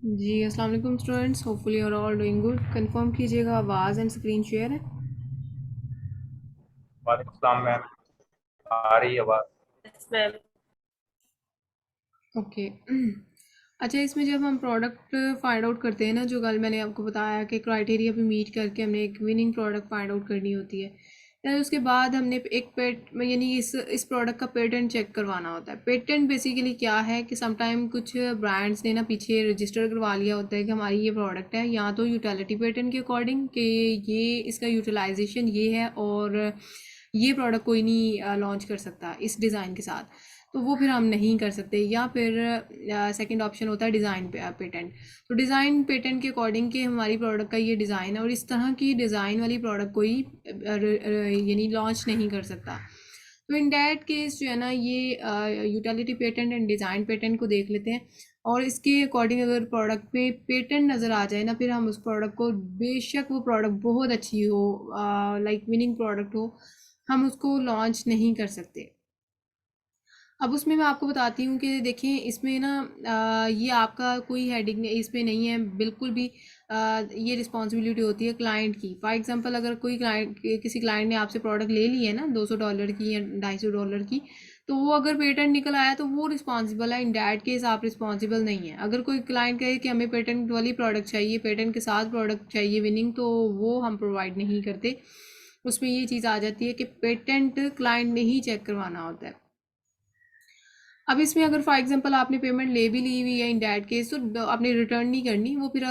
जी अस्सलाम वालेकुम students, hopefully you are all doing good. Confirm कीजिएगा आवाज़ एंड स्क्रीन शेयर है। वालेकुम सलाम मैम। आ रही है आवाज़। Yes ma'am. ओके। अच्छा, इसमें जब हम प्रोडक्ट फाइंड आउट करते हैं ना, जो कल मैंने आपको बताया कि क्राइटेरिया पे मीट करके हमने एक विनिंग प्रोडक्ट फाइंड आउट करनी होती है। फिर उसके बाद हमने एक पेट यानी इस प्रोडक्ट का पेटेंट चेक करवाना होता है। पेटेंट बेसिकली क्या है कि समटाइम कुछ ब्रांड्स ने ना पीछे रजिस्टर करवा लिया होता है कि हमारी ये प्रोडक्ट है, या तो यूटिलिटी पेटेंट के अकॉर्डिंग कि ये इसका यूटिलाइजेशन ये है और ये प्रोडक्ट कोई नहीं लॉन्च कर सकता इस डिज़ाइन के साथ, तो वो फिर हम नहीं कर सकते। या फिर सेकंड ऑप्शन होता है डिज़ाइन पेटेंट। तो डिज़ाइन पेटेंट के अकॉर्डिंग कि हमारी प्रोडक्ट का ये डिज़ाइन है और इस तरह की डिज़ाइन वाली प्रोडक्ट कोई यानी लॉन्च नहीं कर सकता। तो इन डैट केस जो है ना, ये utility patent and design patent को देख लेते हैं, और इसके अकॉर्डिंग अगर प्रोडक्ट पे पेटेंट नज़र आ जाए ना, फिर हम उस प्रोडक्ट को, बेशक वो प्रोडक्ट बहुत अच्छी हो, लाइक विनिंग प्रोडक्ट हो, हम उसको लॉन्च नहीं कर सकते। अब उसमें मैं आपको बताती हूँ कि देखिए इसमें ना ये आपका कोई हेडिंग इसमें नहीं है बिल्कुल भी। ये रिस्पॉन्सिबिलिटी होती है क्लाइंट की। फॉर एग्जांपल, अगर कोई क्लाइंट, किसी क्लाइंट ने आपसे प्रोडक्ट ले ली है ना $200 की या $250 की, तो वो अगर पेटेंट निकल आया तो वो रिस्पॉन्सिबल है। इन डैट केस आप रिस्पॉन्सिबल नहीं है। अगर कोई क्लाइंट कहे कि हमें पेटेंट वाली प्रोडक्ट चाहिए, पेटेंट के साथ प्रोडक्ट चाहिए विनिंग, तो वो हम प्रोवाइड नहीं करते। उसमें ये चीज़ आ जाती है कि पेटेंट क्लाइंट ने ही चेक करवाना होता है। अब इसमें अगर फॉर एग्जांपल आपने पेमेंट ले भी ली हुई है इन डैट केस, तो आपने रिटर्न नहीं करनी वो, फिर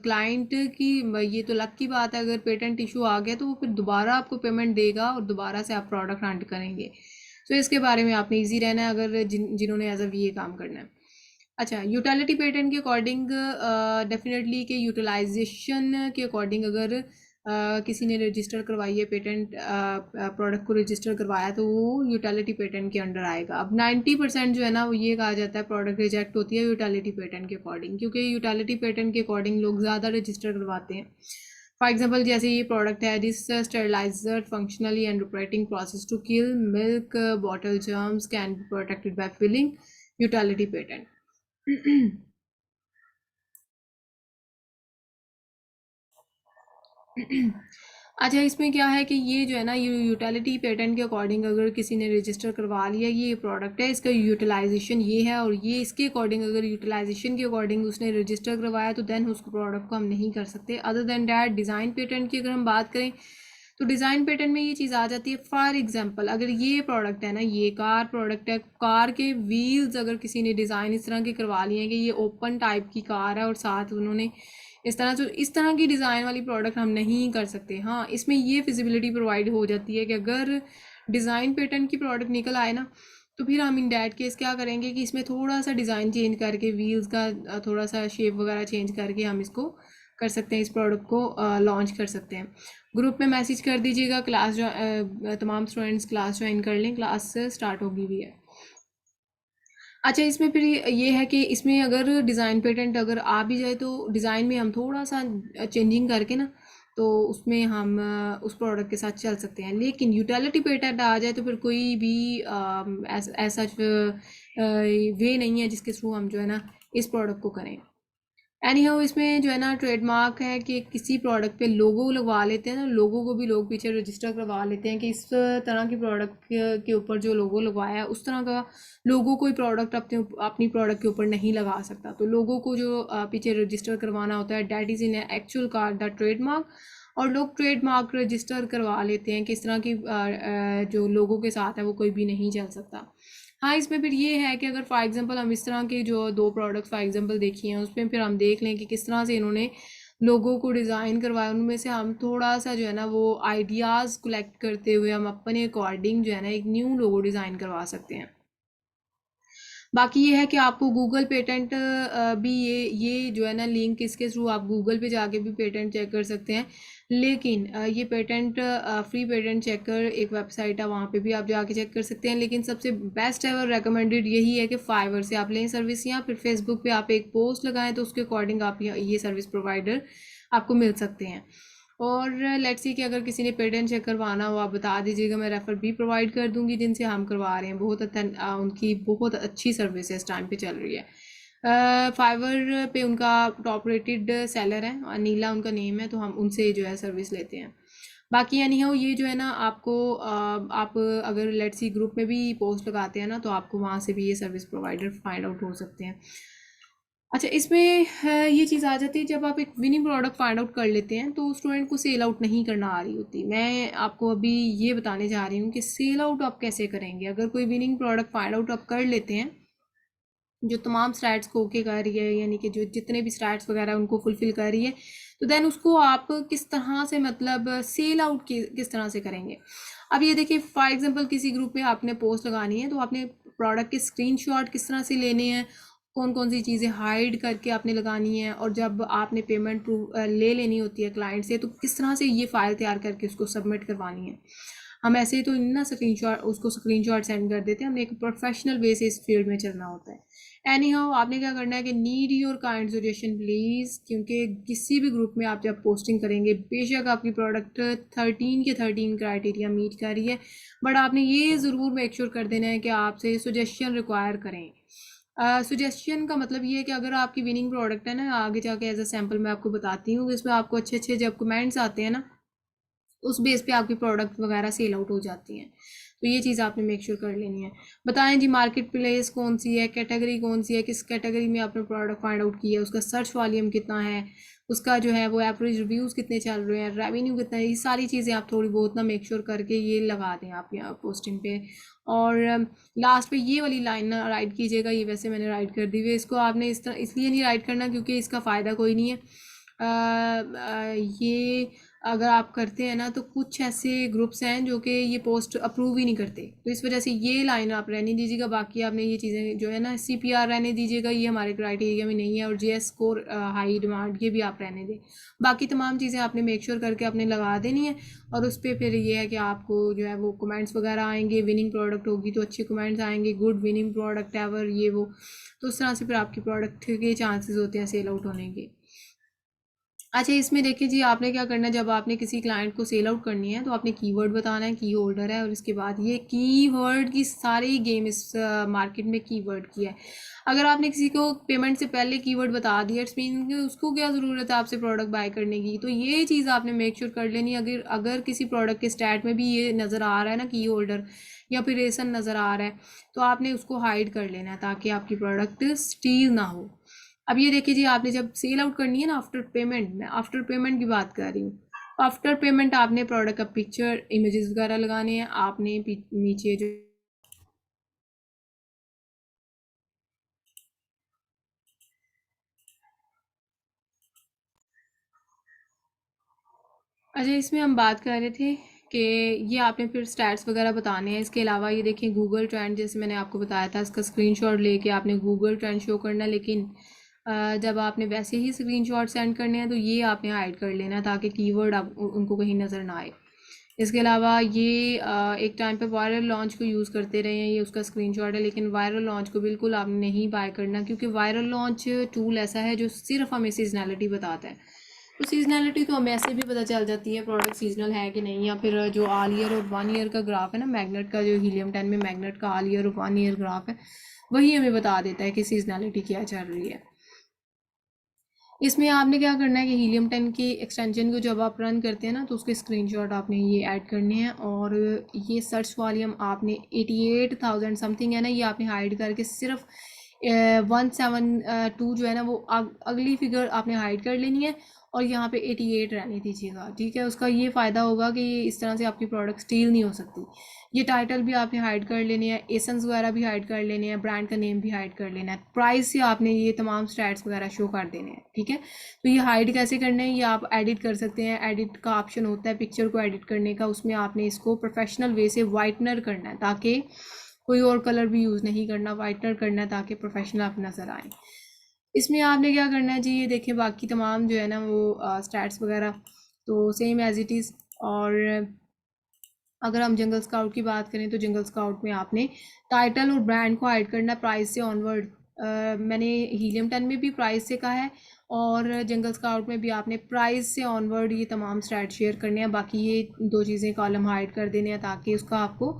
क्लाइंट की ये तो लक की बात है। अगर पेटेंट इशू आ गया तो वो फिर दोबारा आपको पेमेंट देगा और दोबारा से आप प्रोडक्ट हंट करेंगे। तो इसके बारे में आपने इजी रहना है अगर जिन्होंने एज अ वी काम करना है। अच्छा, यूटिलिटी पेटेंट के अकॉर्डिंग डेफिनेटली के यूटिलाइजेशन के अकॉर्डिंग अगर किसी ने रजिस्टर करवाई है पेटेंट, प्रोडक्ट को रजिस्टर करवाया, तो वो यूटिलिटी पेटेंट के अंडर आएगा। अब 90% जो है ना, वो ये कहा जाता है प्रोडक्ट रिजेक्ट होती है यूटिलिटी पेटेंट के अकॉर्डिंग, क्योंकि यूटिलिटी पेटेंट के अकॉर्डिंग लोग ज़्यादा रजिस्टर करवाते हैं। फॉर एग्जाम्पल, जैसे ये प्रोडक्ट है, this sterilizer functionally and operating process to kill milk bottle germs can be protected by filling utility patent. अच्छा, इसमें क्या है कि ये जो है ना, ये यूटिलिटी पेटेंट के अकॉर्डिंग अगर किसी ने रजिस्टर करवा लिया, ये प्रोडक्ट है, इसका यूटिलाइजेशन ये है, और ये इसके अकॉर्डिंग अगर यूटिलाइजेशन के अकॉर्डिंग उसने रजिस्टर करवाया, तो देन उस प्रोडक्ट को हम नहीं कर सकते। Other than that, design patent की अगर हम बात करें, तो डिज़ाइन पेटेंट में ये चीज़ आ जाती है। फॉर एग्जांपल, अगर ये प्रोडक्ट है ना, ये कार प्रोडक्ट है, कार के व्हील्स अगर किसी ने डिज़ाइन इस तरह के करवा लिए हैं कि ये ओपन टाइप की कार है और साथ उन्होंने इस तरह, तो इस तरह की डिज़ाइन वाली प्रोडक्ट हम नहीं कर सकते। हाँ, इसमें ये फिजिबिलिटी प्रोवाइड हो जाती है कि अगर डिज़ाइन पेटेंट की प्रोडक्ट निकल आए ना, तो फिर हम इन डैट केस क्या करेंगे कि इसमें थोड़ा सा डिज़ाइन चेंज करके, व्हील्स का थोड़ा सा शेप वगैरह चेंज करके हम इसको कर सकते हैं, इस प्रोडक्ट को लॉन्च कर सकते हैं। ग्रुप में मैसेज कर दीजिएगा, तमाम स्टूडेंट्स क्लास ज्वाइन कर लें, क्लास स्टार्ट होगी भी है। अच्छा, इसमें फिर ये है कि इसमें अगर डिज़ाइन पेटेंट अगर आ भी जाए, तो डिज़ाइन में हम थोड़ा सा चेंजिंग करके ना, तो उसमें हम उस प्रोडक्ट के साथ चल सकते हैं। लेकिन यूटिलिटी पेटेंट आ जाए तो फिर कोई भी ऐसा वे नहीं है जिसके थ्रू हम जो है ना इस प्रोडक्ट को करें। एनी हाउ, इसमें जो है ना ट्रेडमार्क है कि किसी प्रोडक्ट पे लोगो लगवा लेते हैं ना, लोगों को भी लोग पीछे रजिस्टर करवा लेते हैं कि इस तरह की प्रोडक्ट के ऊपर जो लोगो लगवाया है, उस तरह का लोगो कोई प्रोडक्ट अपनी प्रोडक्ट के ऊपर नहीं लगा सकता। तो लोगों को जो पीछे रजिस्टर करवाना होता है, that is in actual card the trademark. और लोग ट्रेडमार्क रजिस्टर करवा लेते हैं कि इस तरह की जो लोगों के साथ है वो कोई भी नहीं चल सकता। हाँ, इसमें फिर ये है कि अगर फॉर एग्जांपल हम इस तरह के जो दो प्रोडक्ट फॉर एग्जांपल देखिए हैं, उसमें फिर हम देख लें कि किस तरह से इन्होंने लोगों को डिज़ाइन करवाया, उनमें से हम थोड़ा सा जो है ना वो आइडियाज़ कलेक्ट करते हुए हम अपने अकॉर्डिंग जो है ना एक न्यू लोगो डिज़ाइन करवा सकते हैं। बाकी ये है कि आपको गूगल पेटेंट भी ये जो है ना लिंक, इसके थ्रू आप गूगल पे जाके भी पेटेंट चेक कर सकते हैं। लेकिन ये पेटेंट फ्री पेटेंट चेकर एक वेबसाइट है, वहाँ पे भी आप जाके चेक कर सकते हैं। लेकिन सबसे बेस्ट एवर रेकमेंडेड यही है कि फाइवर से आप लें सर्विस, या फिर फेसबुक पे आप एक पोस्ट लगाएं तो उसके अकॉर्डिंग आप ये सर्विस प्रोवाइडर आपको मिल सकते हैं। और लेट्स सी कि अगर किसी ने पेटेंट चेक करवाना हो, आप बता दीजिएगा, मैं रेफ़र भी प्रोवाइड कर दूंगी जिनसे हम करवा रहे हैं। उनकी बहुत अच्छी सर्विस है, इस टाइम पे चल रही है। फाइवर पे उनका टॉप रेटेड सेलर है और नीला उनका नेम है, तो हम उनसे जो है सर्विस लेते हैं। बाकी यानी हो ये जो है ना आपको आप अगर लेट्स सी ग्रुप में भी पोस्ट लगाते हैं ना, तो आपको वहाँ से भी ये सर्विस प्रोवाइडर फाइंड आउट हो सकते हैं। अच्छा, इसमें ये चीज़ आ जाती है, जब आप एक विनिंग प्रोडक्ट फाइंड आउट कर लेते हैं तो स्टूडेंट को सेल आउट नहीं करना आ रही होती। मैं आपको अभी ये बताने जा रही हूँ कि सेल आउट आप कैसे करेंगे। अगर कोई विनिंग प्रोडक्ट फाइंड आउट आप कर लेते हैं, जो तमाम स्टैट्स को ओके कर रही है, यानी कि जो जितने भी स्टैट्स वगैरह उनको फुलफिल कर रही है, तो देन उसको आप किस तरह से मतलब सेल आउट किस तरह से करेंगे। अब ये देखिए, फॉर एग्जांपल किसी ग्रुप में आपने पोस्ट लगानी है, तो आपने प्रोडक्ट के स्क्रीनशॉट किस तरह से लेने हैं, कौन कौन सी चीज़ें हाइड करके आपने लगानी है, और जब आपने पेमेंट प्रूव ले लेनी होती है क्लाइंट से, तो किस तरह से ये फाइल तैयार करके उसको सबमिट करवानी है। हम ऐसे ही तो ना स्क्रीनशॉट उसको स्क्रीनशॉट सेंड कर देते हैं, हमने एक प्रोफेशनल वे से इस फील्ड में चलना होता है। एनी हाउ, आपने क्या करना है कि need your kind suggestion please, क्योंकि किसी भी ग्रुप में आप जब पोस्टिंग करेंगे, बेशक आपकी प्रोडक्ट 13 के 13 क्राइटेरिया मीट कर रही है, बट आपने ये ज़रूर मेक श्योर कर देना है कि आपसे सजेशन रिक्वायर करें। सजेशन का मतलब ये है कि अगर आपकी विनिंग प्रोडक्ट है ना, आगे जाके एज अ सैम्पल मैं आपको बताती हूँ, इसमें आपको अच्छे अच्छे जब कमेंट्स आते हैं ना, उस बेस पे आपकी प्रोडक्ट वगैरह सेल आउट हो जाती हैं। तो ये चीज़ आपने मेक श्योर कर लेनी है। बताएं जी, मार्केट प्लेस कौन सी है, कैटेगरी कौन सी है, किस कैटेगरी में आपने प्रोडक्ट फाइंड आउट किया है, उसका सर्च वॉल्यूम कितना है, उसका जो है वो एवरेज रिव्यूज़ कितने चल रहे हैं, रेवेन्यू कितना है। ये सारी चीज़ें आप थोड़ी बहुत ना मेक श्योर करके ये लगा दें आप यहाँ पोस्टिंग पे। और लास्ट पे ये वाली लाइन ना राइट कीजिएगा, ये वैसे मैंने राइट कर दी हुई है, इसको आपने इस तरह इसलिए नहीं राइट करना क्योंकि इसका फ़ायदा कोई नहीं है। ये अगर आप करते हैं ना, तो कुछ ऐसे ग्रुप्स हैं जो कि ये पोस्ट अप्रूव ही नहीं करते, तो इस वजह से ये लाइन आप रहने दीजिएगा। बाकी आपने ये चीज़ें जो है ना, CPR रहने दीजिएगा, ये हमारे क्राइटेरिया में नहीं है, और JS स्कोर हाई डिमांड ये भी आप रहने दें। बाकी तमाम चीज़ें आपने मेक श्योर करके आपने लगा देनी है। और उस पर फिर ये है कि आपको जो है वो कमेंट्स वगैरह आएंगे, विनिंग प्रोडक्ट होगी तो अच्छे कमेंट्स आएंगे, गुड विनिंग प्रोडक्ट एवर, ये वो। तो उस तरह से फिर आपकी प्रोडक्ट के चांसेस होते हैं सेल आउट होने के। अच्छा, इसमें देखिए जी, आपने क्या करना है, जब आपने किसी क्लाइंट को सेल आउट करनी है तो आपने कीवर्ड बताना है, की होल्डर है, और इसके बाद ये कीवर्ड की सारी गेम इस मार्केट में कीवर्ड की है। अगर आपने किसी को पेमेंट से पहले कीवर्ड बता दिया, इट्स मीन कि उसको क्या ज़रूरत है आपसे प्रोडक्ट बाय करने की। तो ये चीज़ आपने मेक श्योर कर लेनी है। अगर अगर किसी प्रोडक्ट के स्टैट में भी ये नज़र आ रहा है ना, की होल्डर या फिर रेसन नज़र आ रहा है, तो आपने उसको हाइड कर लेना है ताकि आपकी प्रोडक्ट स्टील ना हो। अब ये देखिए जी, आपने जब सेल आउट करनी है ना, आफ्टर पेमेंट, मैं आफ्टर पेमेंट की बात कर रही हूँ। आफ्टर पेमेंट आपने प्रोडक्ट का पिक्चर इमेजेस वगैरह लगाने हैं, आपने नीचे जो अच्छा, इसमें हम बात कर रहे थे कि ये आपने फिर स्टैट्स वगैरह बताने हैं। इसके अलावा ये देखें, गूगल ट्रेंड जैसे मैंने आपको बताया था, इसका स्क्रीनशॉट लेके आपने गूगल ट्रेंड शो करना है, लेकिन जब आपने वैसे ही स्क्रीनशॉट सेंड करने हैं तो ये आपने हाइड कर लेना ताकि कीवर्ड आप उनको कहीं नज़र ना आए। इसके अलावा ये एक टाइम पे वायरल लॉन्च को यूज़ करते रहे हैं, ये उसका स्क्रीनशॉट है, लेकिन वायरल लॉन्च को बिल्कुल आपने नहीं बाय करना, क्योंकि वायरल लॉन्च टूल ऐसा है जो सिर्फ हमें सीजनैलिटी बताता है। तो सीजनैलिटी तो हमें ऐसे भी पता चल जाती है प्रोडक्ट सीजनल है कि नहीं, या फिर जो ऑल ईयर और 1 ईयर का ग्राफ है ना, मैग्नेट का, जो हीलियम 10 में मैग्नेट का ऑल ईयर और 1 ईयर ग्राफ है, वही हमें बता देता है कि सीजनैलिटी क्या चल रही है। इसमें आपने क्या करना है कि हीलियम 10 की एक्सटेंशन को जब आप रन करते हैं ना, तो उसके स्क्रीनशॉट आपने ये ऐड करने हैं, और ये सर्च वॉल्यूम आपने 88,000 समथिंग है ना, ये आपने हाइड करके सिर्फ 172 जो है ना, वो अगली फिगर आपने हाइड कर लेनी है, और यहाँ पे 88 रहने दीजिएगा, ठीक है। उसका ये फ़ायदा होगा कि इस तरह से आपकी प्रोडक्ट स्टील नहीं हो सकती। ये टाइटल भी आपने हाइड कर लेने हैं, एसेंस वगैरह भी हाइड कर लेने हैं, ब्रांड का नेम भी हाइड कर लेना है, प्राइस से आपने ये तमाम स्टैट्स वगैरह शो कर देने हैं, ठीक है। तो ये हाइड कैसे करना है, ये आप एडिट कर सकते हैं। एडिट का ऑप्शन होता है पिक्चर को एडिट करने का, उसमें आपने इसको प्रोफेशनल वे से वाइटनर करना है, ताकि कोई और कलर भी यूज़ नहीं करना, वाइटनर करना है ताकि प्रोफेशनल आप नज़र आए। इसमें आपने क्या करना है जी, ये देखें, बाकी तमाम जो है ना वो स्टैट्स वगैरह तो सेम एज इट इज़। और अगर हम जंगल स्काउट की बात करें, तो जंगल स्काउट में आपने टाइटल और ब्रांड को हाइड करना है, प्राइस से ऑनवर्ड मैंने हीलियम 10 में भी प्राइस से कहा है, और जंगल स्काउट में भी आपने प्राइस से ऑनवर्ड ये तमाम स्टैट शेयर करने हैं। बाकी ये दो चीज़ें कॉलम हाइड कर देने हैं ताकि उसका आपको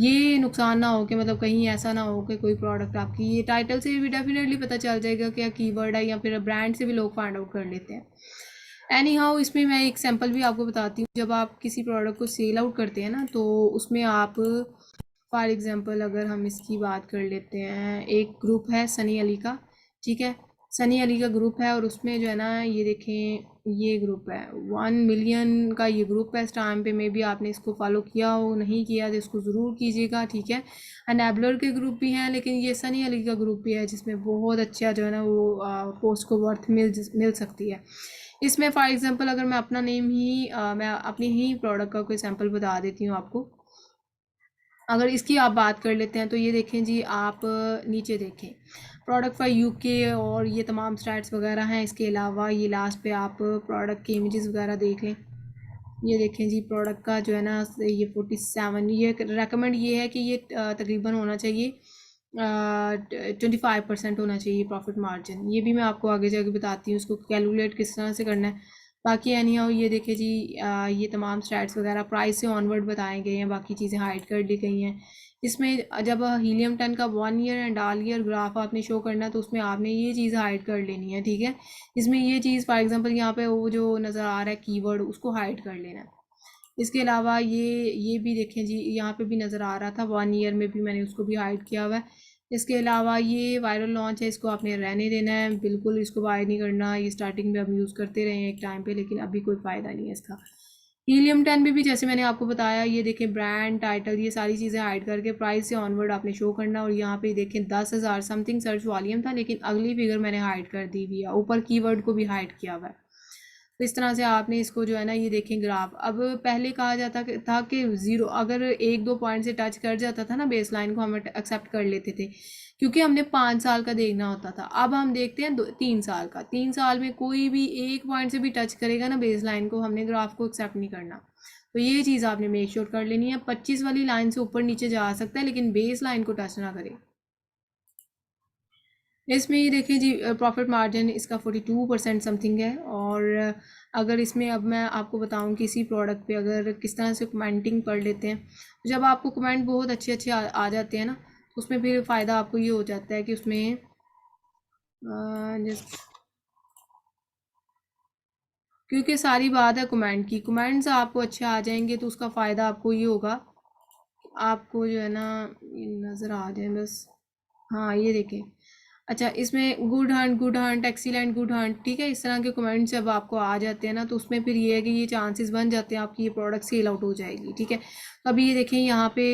ये नुकसान ना हो कि मतलब कहीं ऐसा ना हो कि कोई प्रोडक्ट आपकी, ये टाइटल से भी डेफिनेटली पता चल जाएगा क्या कीवर्ड है, या फिर ब्रांड से भी लोग फाइंड आउट कर लेते हैं। एनी हाउ, इसमें मैं एक सैम्पल भी आपको बताती हूँ। जब आप किसी प्रोडक्ट को सेल आउट करते हैं ना, तो उसमें आप फॉर एग्जांपल अगर हम इसकी बात कर लेते हैं, एक ग्रुप है सनी अली का, ठीक है। सनी अली का ग्रुप है और उसमें जो है ना, ये देखें ये ग्रुप है 1 मिलियन का, ये ग्रुप है इस टाइम पे। मे बी आपने इसको फॉलो किया हो, नहीं किया तो इसको ज़रूर कीजिएगा, ठीक है। अनैबलर के ग्रुप भी हैं, लेकिन ये सनी अली का ग्रुप भी है जिसमें बहुत अच्छा जो है ना वो पोस्ट को वर्थ मिल सकती है। इसमें फॉर एग्जांपल अगर मैं अपना नेम ही मैं अपनी ही प्रोडक्ट का कोई सैंपल बता देती हूँ आपको। अगर इसकी आप बात कर लेते हैं तो ये देखें जी, आप नीचे देखें प्रोडक्ट फॉर यूके और ये तमाम स्टैट्स वगैरह हैं। इसके अलावा ये लास्ट पे आप प्रोडक्ट की इमेजेस वगैरह देख लें। ये देखें जी, प्रोडक्ट का जो है ना ये 47, ये रेकमेंड ये है कि ये तकरीबन होना चाहिए 25% होना चाहिए प्रॉफिट मार्जिन। ये भी मैं आपको आगे जाके बताती हूँ इसको कैलकुलेट किस तरह से करना है। बाकी एनी हाउ ये देखिए जी, ये तमाम स्टैट्स वगैरह प्राइस से ऑनवर्ड बताए गए हैं, बाकी चीज़ें हाइड कर दी गई हैं। इसमें जब हीलियम 10 का 1 year and all year graph आपने शो करना है तो उसमें आपने ये चीज़ हाइड कर लेनी है, ठीक है। इसमें ये चीज़ फॉर एग्जांपल यहाँ पे वो जो नज़र आ रहा है कीवर्ड, उसको हाइड कर लेना है। इसके अलावा ये भी देखें जी, यहाँ पे भी नज़र आ रहा था 1 ईयर में भी, मैंने उसको भी हाइड किया हुआ है। इसके अलावा ये वायरल लॉन्च है, इसको आपने रहने देना है, बिल्कुल इसको बाय नहीं करना। ये स्टार्टिंग में हम यूज़ करते रहे हैं एक टाइम पे, लेकिन अभी कोई फ़ायदा नहीं है इसका। हीलियम 10 में भी जैसे मैंने आपको बताया, ये देखें ब्रांड टाइटल ये सारी चीज़ें हाइड करके प्राइस से ऑनवर्ड आपने शो करना। और यहाँ पे देखें 10,000 समथिंग सर्च वॉल्यूम था, लेकिन अगली फिगर मैंने हाइड कर दी हुई है, ऊपर कीवर्ड को भी हाइड किया हुआ है। तो इस तरह से आपने इसको जो है ना, ये देखें ग्राफ। अब पहले कहा जाता था कि ज़ीरो अगर एक दो पॉइंट से टच कर जाता था ना बेस लाइन को, हम एक्सेप्ट कर लेते थे क्योंकि हमने 5 साल का देखना होता था। अब हम देखते हैं 3 साल का। 3 साल में कोई भी एक पॉइंट से भी टच करेगा ना बेस लाइन को, हमने ग्राफ को एक्सेप्ट नहीं करना। तो ये चीज़ आपने मेक श्योर कर लेनी है। 25 वाली लाइन से ऊपर नीचे जा सकता है, लेकिन बेस लाइन को टच ना करे। इसमें ये देखिए जी, प्रॉफिट मार्जिन इसका 42% समथिंग है। और अगर इसमें अब मैं आपको बताऊं किसी प्रोडक्ट पे अगर किस तरह से कमेंटिंग पढ़ लेते हैं, तो जब आपको कमेंट बहुत अच्छे अच्छे आ जाते हैं ना, तो उसमें फिर फ़ायदा आपको ये हो जाता है कि उसमें जस्ट क्योंकि सारी बात है कमेंट की, कमेंट्स आपको अच्छे आ जाएंगे तो उसका फ़ायदा आपको ये होगा, आपको जो है ना ये नज़र आ जाए बस। हाँ ये देखें, अच्छा इसमें good Hunt excellent good Hunt, ठीक है। इस तरह के कमेंट्स जब आपको आ जाते हैं ना, तो उसमें फिर ये है कि ये चांसेस बन जाते हैं आपकी ये प्रोडक्ट सेल आउट हो जाएगी, ठीक है। तो अभी ये देखें यहाँ पे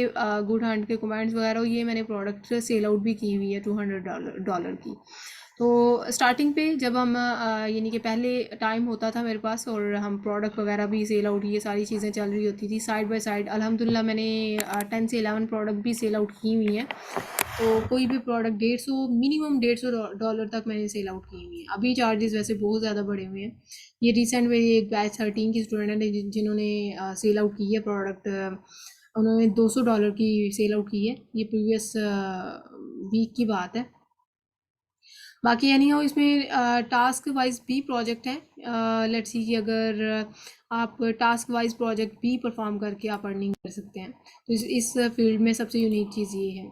गुड हंट के कमेंट्स वगैरह, ये मैंने प्रोडक्ट सेल आउट भी की हुई है $200 की। तो स्टार्टिंग पे जब हम यानी कि पहले टाइम होता था मेरे पास और हम प्रोडक्ट वगैरह भी सेल आउट, ये सारी चीज़ें चल रही होती थी साइड बाय साइड। अल्हम्दुलिल्लाह मैंने 10 से 11 प्रोडक्ट भी सेल आउट की हुई हैं। तो कोई भी प्रोडक्ट 150, मिनिमम $150 तक मैंने सेल आउट की हुई है। अभी चार्जेस वैसे बहुत ज़्यादा बढ़े हुए हैं। ये रिसेंट में एक बैच 13 की स्टूडेंट है जिन्होंने सेल आउट की है प्रोडक्ट, उन्होंने $200 की सेल आउट की है। ये प्रीवियस वीक की बात है। बाकी यानी हो इसमें टास्क वाइज भी प्रोजेक्ट है। लेट्स सी कि अगर आप टास्क वाइज प्रोजेक्ट भी परफॉर्म करके आप अर्निंग कर सकते हैं, तो इस फील्ड में सबसे यूनिक चीज़ ये है।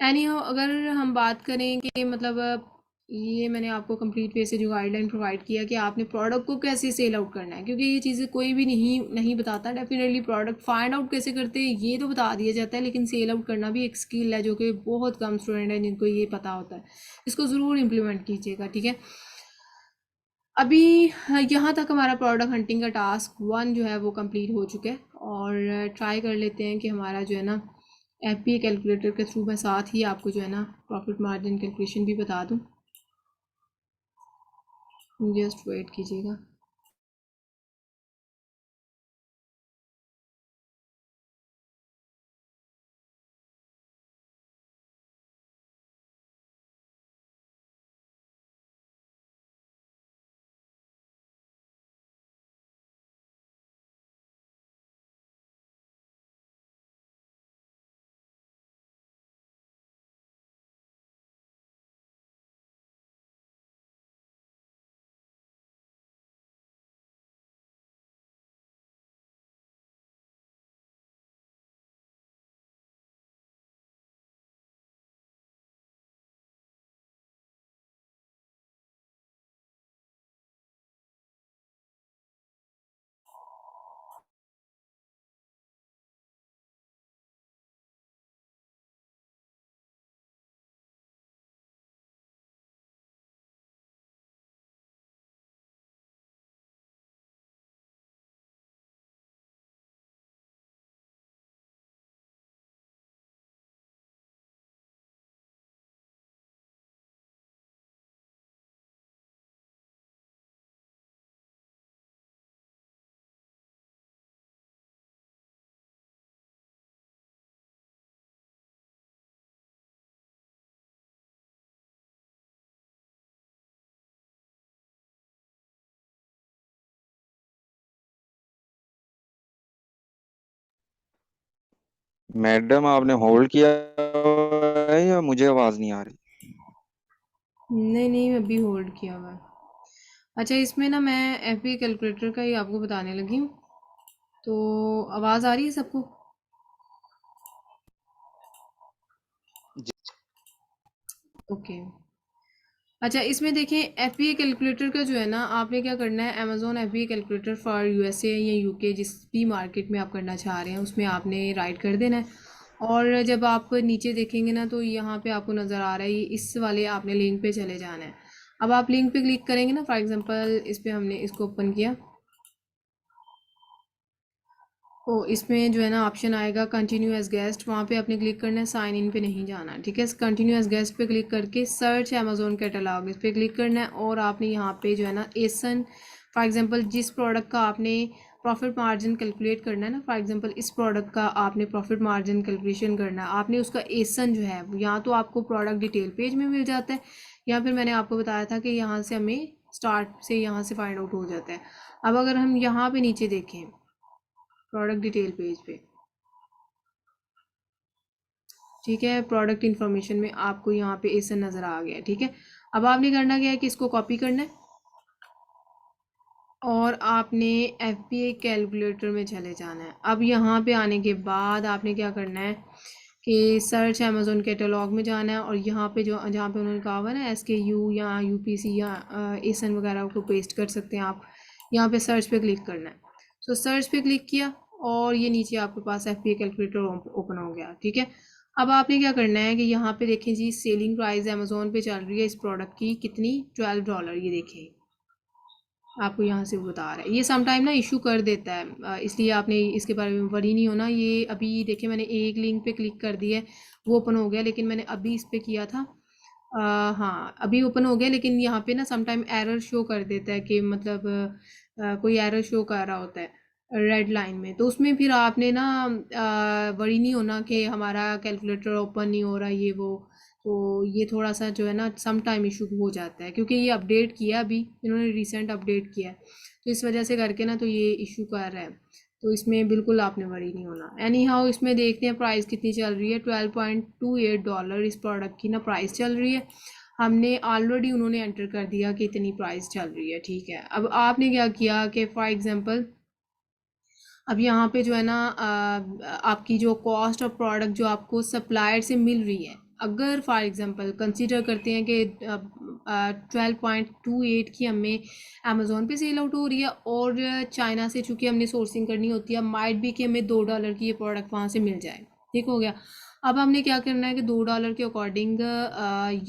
एनी हो, अगर हम बात करें कि मतलब ये मैंने आपको कंप्लीट वे से जो गाइडलाइन प्रोवाइड किया कि आपने प्रोडक्ट को कैसे सेल आउट करना है, क्योंकि ये चीज़ें कोई भी नहीं नहीं बताता। डेफिनेटली प्रोडक्ट फाइंड आउट कैसे करते हैं ये तो बता दिया जाता है, लेकिन सेल आउट करना भी एक स्किल है जो कि बहुत कम स्टूडेंट हैं जिनको ये पता होता है। इसको ज़रूर इम्प्लीमेंट कीजिएगा, ठीक है। अभी यहाँ तक हमारा प्रोडक्ट हंटिंग का टास्क 1 जो है वो कंप्लीट हो चुका है। और ट्राई कर लेते हैं कि हमारा जो है ना एफ कैलकुलेटर के थ्रू मैं साथ ही आपको जो है ना प्रॉफिट मार्जिन कैलकुलेशन भी बता दूँ। जस्ट वेट कीजिएगा। मैडम आपने होल्ड किया हुआ है या मुझे आवाज नहीं आ रही? नहीं नहीं, अभी होल्ड किया हुआ है। अच्छा, इसमें ना मैं एफ बी कैलकुलेटर का ही आपको बताने लगी हूँ। तो आवाज़ आ रही है सबको? जी। ओके। अच्छा, इसमें देखें एफ बी ए कैलकुलेटर का जो है ना, आपने क्या करना है, Amazon F B A calculator for USA या यूके जिस भी मार्केट में आप करना चाह रहे हैं उसमें आपने राइट कर देना है। और जब आप नीचे देखेंगे ना तो यहाँ पे आपको नज़र आ रहा है, ये इस वाले आपने लिंक पे चले जाना है। अब आप लिंक पे क्लिक करेंगे ना, फॉर एग्जांपल इस पे हमने इसको ओपन किया, तो इसमें जो है ना ऑप्शन आएगा कंटिन्यू एज गेस्ट, वहाँ पे आपने क्लिक करना है, साइन इन पे नहीं जाना, ठीक है। कंटिन्यू एज गेस्ट पे क्लिक करके सर्च अमेजोन कैटलॉग इस पे क्लिक करना है, और आपने यहाँ पे जो है ना एसन, फॉर एग्जांपल जिस प्रोडक्ट का आपने प्रॉफिट मार्जिन कैलकुलेट करना है ना, फॉर एग्जांपल इस प्रोडक्ट का आपने प्रॉफिट मार्जिन कैलकुलेशन करना है, आपने उसका एसन जो है यहाँ तो आपको प्रोडक्ट डिटेल पेज में मिल जाता है, या फिर मैंने आपको बताया था कि यहाँ से हमें स्टार्ट से यहाँ से फाइंड आउट हो जाता है। अब अगर हम यहाँ पे नीचे देखें प्रोडक्ट डिटेल पेज पे, ठीक है, प्रोडक्ट इन्फॉर्मेशन में आपको यहाँ पे एसन नज़र आ गया, ठीक है। अब आपने करना क्या है कि इसको कॉपी करना है, और आपने एफ पी ए कैलकुलेटर में चले जाना है। अब यहाँ पे आने के बाद आपने क्या करना है कि सर्च अमेजोन कैटलॉग में जाना है, और यहाँ पे जो जहाँ पे उन्होंने कहा हुआ है ना एस के यू या यू पी सी या एसन वगैरह को पेस्ट कर सकते हैं आप, यहाँ पे सर्च पे क्लिक करना है। तो सर्च पे क्लिक किया और ये नीचे आपके पास F P A calculator open हो गया, ठीक है। अब आपने क्या करना है कि यहाँ पे देखें जी, सेलिंग प्राइस अमेजोन पे चल रही है इस प्रोडक्ट की कितनी, $12, ये देखें आपको यहाँ से वो बता रहा है। ये सम टाइम ना इशू कर देता है, इसलिए आपने इसके बारे में वरी नहीं होना। ये अभी देखिए मैंने एक लिंक पे क्लिक कर दिया है, वो ओपन हो गया, लेकिन मैंने अभी इस पे किया था, हाँ अभी ओपन हो गया, लेकिन यहाँ पे ना सम टाइम एरर शो कर देता है कि मतलब कोई एरर शो कर रहा होता है रेड लाइन में, तो उसमें फिर आपने ना वरी नहीं होना कि हमारा कैलकुलेटर ओपन नहीं हो रहा ये वो। तो ये थोड़ा सा जो है ना सम टाइम इशू हो जाता है, क्योंकि ये अपडेट किया अभी इन्होंने, रिसेंट अपडेट किया है, तो इस वजह से करके ना तो ये इशू कर रहा है। तो इसमें बिल्कुल आपने वरी नहीं होना। एनी हाउ इसमें देखते हैं प्राइस कितनी चल रही है, $12.28 इस प्रोडक्ट की ना प्राइस चल रही है। हमने ऑलरेडी उन्होंने एंटर कर दिया कि इतनी प्राइस चल रही है, ठीक है। अब आपने क्या किया कि फॉर एग्जांपल अब यहाँ पे जो है ना आपकी जो कॉस्ट ऑफ प्रोडक्ट जो आपको सप्लायर से मिल रही है, अगर फॉर एग्जांपल कंसीडर करते हैं कि 12.28 की हमें अमेज़ोन पे सेल आउट हो रही है, और चाइना से चूँकि हमने सोर्सिंग करनी होती है, माइट भी कि हमें $2 की ये प्रोडक्ट वहाँ से मिल जाए, ठीक हो गया। अब हमने क्या करना है कि $2 के अकॉर्डिंग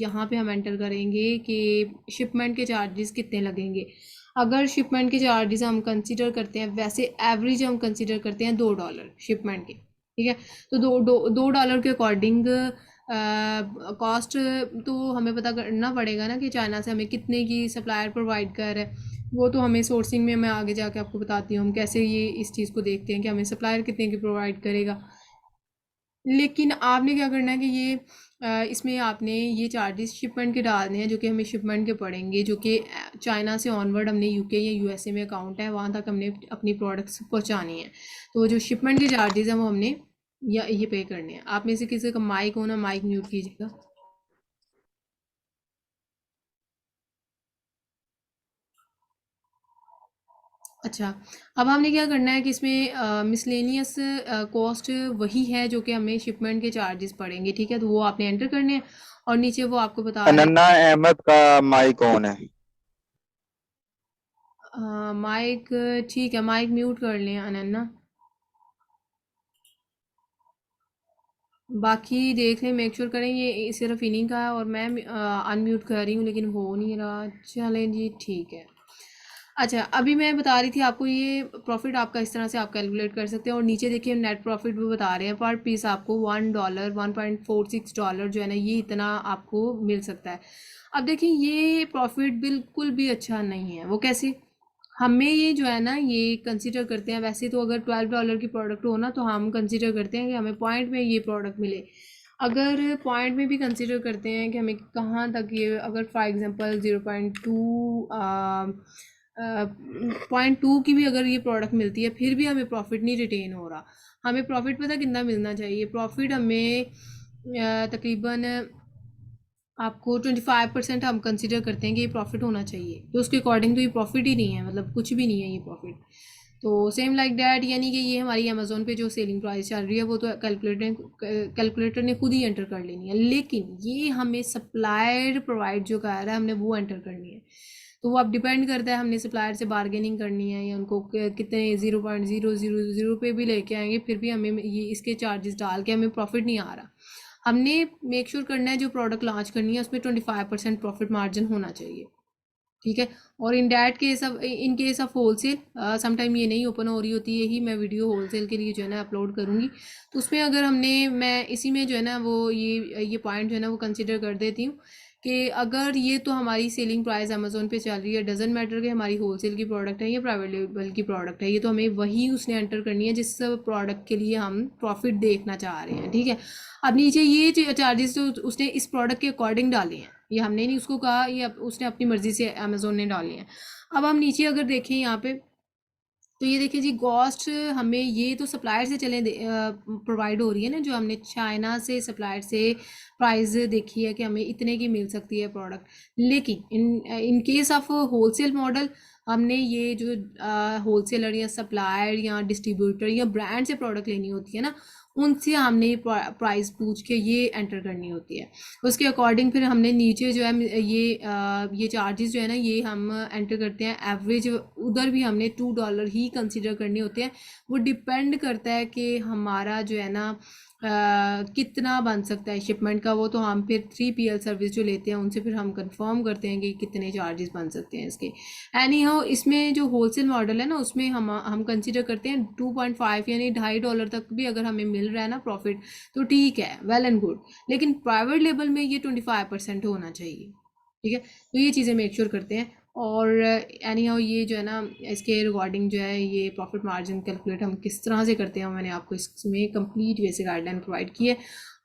यहाँ पे हम एंटर करेंगे कि शिपमेंट के चार्जेस कितने लगेंगे। अगर शिपमेंट के चार्जेस हम कंसीडर करते हैं, वैसे एवरेज हम कंसीडर करते हैं $2 शिपमेंट के, ठीक है। तो दो डॉलर के अकॉर्डिंग कॉस्ट तो हमें पता करना पड़ेगा ना कि चाइना से हमें कितने की सप्लायर प्रोवाइड कर रहा है, वो तो हमें सोर्सिंग में मैं आगे जाके आपको बताती हूँ हम कैसे ये इस चीज़ को देखते हैं कि हमें सप्लायर कितने की प्रोवाइड करेगा। लेकिन आपने क्या करना है कि ये इसमें आपने ये चार्जेस शिपमेंट के डालने हैं जो कि हमें शिपमेंट के पड़ेंगे, जो कि चाइना से ऑनवर्ड हमने यूके या यूएसए में अकाउंट है वहाँ तक हमने अपनी प्रोडक्ट्स पहुँचानी है। तो वो जो शिपमेंट के चार्जेस हैं वो हमने या ये पे करने हैं। आप में से किसी का माइक हो ना, माइक म्यूट कीजिएगा। अच्छा, अब हमने क्या करना है कि इसमें मिसलेनियस कॉस्ट वही है जो कि हमें शिपमेंट के चार्जेस पड़ेंगे, ठीक है। तो वो आपने एंटर करने हैं, और नीचे वो आपको बता रहे अनन्ना अहमद का माइक ऑन है। हैं माइक, ठीक है माइक म्यूट कर लें अनन्ना, बाकी देख लें, मेक श्योर करें ये सिर्फ इन्हीं का है, और मैं अनम्यूट कर रही हूँ लेकिन हो नहीं रहा। चलें जी, ठीक है। अच्छा, अभी मैं बता रही थी आपको ये प्रॉफिट आपका इस तरह से आप कैलकुलेट कर सकते हैं, और नीचे देखिए नेट प्रॉफिट भी बता रहे हैं, पर पीस आपको $1 $1.46 जो है ना ये इतना आपको मिल सकता है। अब देखिए ये प्रॉफिट बिल्कुल भी अच्छा नहीं है। वो कैसे, हमें ये जो है ना ये कंसिडर करते हैं, वैसे तो अगर $12 की प्रोडक्ट हो ना तो हम कंसिडर करते हैं कि हमें पॉइंट में ये प्रोडक्ट मिले। अगर पॉइंट में भी कंसिडर करते हैं कि हमें कहाँ तक ये, अगर फॉर एग्जांपल 0.2 0.2 की भी अगर ये प्रोडक्ट मिलती है फिर भी हमें प्रॉफिट नहीं रिटेन हो रहा। हमें प्रॉफिट पता कितना मिलना चाहिए? प्रॉफिट हमें तकरीबन आपको 25% हम कंसिडर करते हैं कि ये प्रॉफिट होना चाहिए, तो उसके अकॉर्डिंग तो ये प्रॉफिट ही नहीं है, मतलब कुछ भी नहीं है ये प्रॉफिट। तो सेम लाइक डैट, यानी कि ये हमारी अमेजोन पे जो सेलिंग प्राइस चल रही है वो तो कैलकुलेटर ने खुद ही एंटर कर लेनी है, लेकिन ये हमें सप्लायर प्रोवाइड जो कर रहा है हमने वो एंटर करनी है। तो वो अब डिपेंड करता है हमने सप्लायर से बार्गेनिंग करनी है या उनको कितने 0.000 पे भी लेके आएंगे फिर भी हमें ये इसके चार्जेस डाल के हमें प्रॉफिट नहीं आ रहा। हमने मेक श्योर करना है जो प्रोडक्ट लॉन्च करनी है उसमें 25% प्रॉफिट मार्जिन होना चाहिए, ठीक है। और in case of wholesale sometime ये नहीं ओपन हो रही होती है, यही मैं वीडियो होलसेल के लिए जो है ना अपलोड करूँगी, तो उसमें अगर मैं इसी में जो है ना वो ये पॉइंट जो है ना वो कंसिडर कर देती हूँ कि अगर ये तो हमारी सेलिंग प्राइस अमेजोन पे चल रही है, डजेंट मैटर कि हमारी होलसेल की प्रोडक्ट है या प्राइवेट लेवल की प्रोडक्ट है, ये तो हमें वही उसने एंटर करनी है जिस प्रोडक्ट के लिए हम प्रॉफिट देखना चाह रहे हैं, ठीक है। अब नीचे ये चार्जेस तो उसने इस प्रोडक्ट के अकॉर्डिंग डाले हैं, ये हमने नहीं उसको कहा, ये उसने अपनी मर्जी से अमेजोन ने डाले हैं। अब हम नीचे अगर देखें यहाँ पे तो ये देखिए जी, कॉस्ट हमें ये तो सप्लायर से प्रोवाइड हो रही है ना, जो हमने चाइना से सप्लायर से प्राइस देखी है कि हमें इतने की मिल सकती है प्रोडक्ट। लेकिन in case of wholesale model हमने ये जो होलसेलर या सप्लायर या डिस्ट्रीब्यूटर या ब्रांड से प्रोडक्ट लेनी होती है ना, उनसे हमने प्राइस पूछ के ये एंटर करनी होती है। उसके अकॉर्डिंग फिर हमने नीचे जो है ये चार्जेस जो है ना ये हम एंटर करते हैं एवरेज, उधर भी हमने $2 ही कंसिडर करने होते हैं। वो डिपेंड करता है कि हमारा जो है ना कितना बन सकता है शिपमेंट का, वो तो हम फिर 3PL सर्विस जो लेते हैं उनसे फिर हम कंफर्म करते हैं कि कितने चार्जेस बन सकते हैं इसके। एनी हाउ इसमें जो होलसेल मॉडल है ना उसमें हम कंसिडर करते हैं 2.5 यानी $2.5 तक भी अगर हमें मिल रहा है ना प्रॉफिट तो ठीक है, वेल एंड गुड। लेकिन प्राइवेट लेवल में ये 25% होना चाहिए, ठीक है। तो ये चीज़ें मेक श्योर करते हैं। और एनी हाउ ये जो है ना इसके रिगार्डिंग जो है ये प्रॉफिट मार्जिन कैलकुलेट हम किस तरह से करते हैं मैंने आपको इसमें कंप्लीट वे से गाइडलाइन प्रोवाइड की है।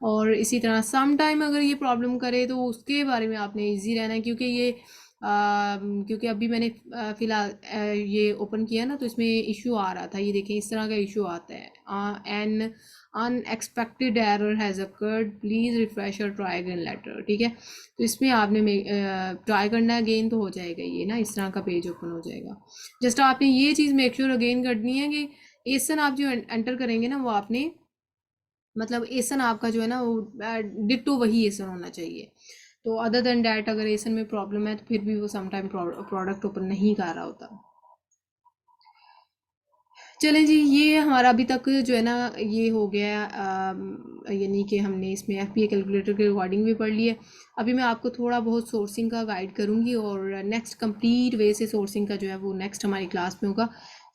और इसी तरह सम टाइम अगर ये प्रॉब्लम करे तो उसके बारे में आपने इजी रहना है, क्योंकि ये क्योंकि अभी मैंने फ़िलहाल ये ओपन किया ना तो इसमें इशू आ रहा था, ये देखें इस तरह का इशू आता है, N unexpected error has occurred, please refresh और ट्राई अगेन लेटर, ठीक है। तो इसमें आपने ट्राई करना है अगेन तो हो जाएगा, ये ना इस तरह का पेज ओपन हो जाएगा। जस्ट आपने ये चीज़ मेक श्योर अगेन करनी है कि एसन आप जो एंटर करेंगे ना वो आपने मतलब एसन आपका जो है ना वो डिट्टो वही एसन होना चाहिए। तो अदर देन डैट अगर एसन में प्रॉब्लम है तो फिर भी वो समटाइम प्रोडक्ट ओपन नहीं कर रहा होता। चलें जी, ये हमारा अभी तक जो है ना ये हो गया, यानी कि हमने इसमें FPA कैलकुलेटर के रिकॉर्डिंग भी पढ़ ली है। अभी मैं आपको थोड़ा बहुत सोर्सिंग का गाइड करूँगी और नेक्स्ट कंप्लीट वे से सोर्सिंग का जो है वो नेक्स्ट हमारी क्लास में होगा।